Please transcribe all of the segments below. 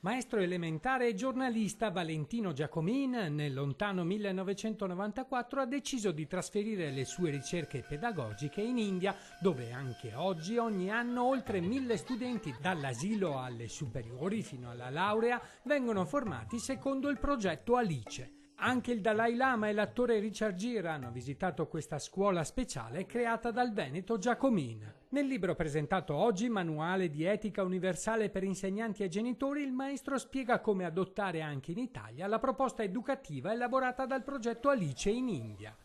Maestro elementare e giornalista Valentino Giacomin, nel lontano 1994, ha deciso di trasferire le sue ricerche pedagogiche in India, dove anche oggi, ogni anno, oltre 1000 studenti, dall'asilo alle superiori fino alla laurea, vengono formati secondo il progetto Alice. Anche il Dalai Lama e l'attore Richard Gere hanno visitato questa scuola speciale creata dal veneto Giacomin. Nel libro presentato oggi, Manuale di etica universale per insegnanti e genitori, il maestro spiega come adottare anche in Italia la proposta educativa elaborata dal progetto Alice in India.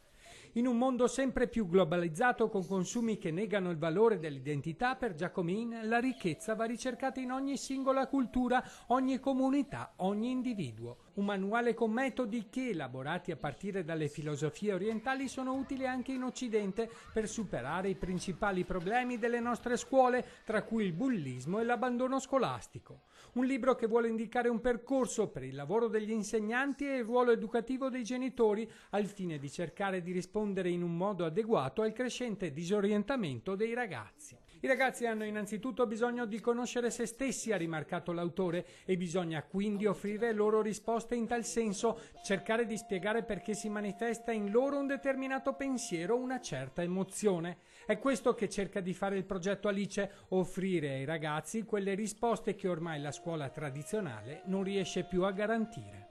In un mondo sempre più globalizzato, con consumi che negano il valore dell'identità, per Giacomin la ricchezza va ricercata in ogni singola cultura, ogni comunità, ogni individuo. Un manuale con metodi che, elaborati a partire dalle filosofie orientali, sono utili anche in Occidente per superare i principali problemi delle nostre scuole, tra cui il bullismo e l'abbandono scolastico. Un libro che vuole indicare un percorso per il lavoro degli insegnanti e il ruolo educativo dei genitori, al fine di cercare di rispondere in un modo adeguato al crescente disorientamento dei ragazzi. I ragazzi hanno innanzitutto bisogno di conoscere se stessi, ha rimarcato l'autore, e bisogna quindi offrire loro risposte in tal senso, cercare di spiegare perché si manifesta in loro un determinato pensiero, una certa emozione. È questo che cerca di fare il progetto Alice, offrire ai ragazzi quelle risposte che ormai la scuola tradizionale non riesce più a garantire.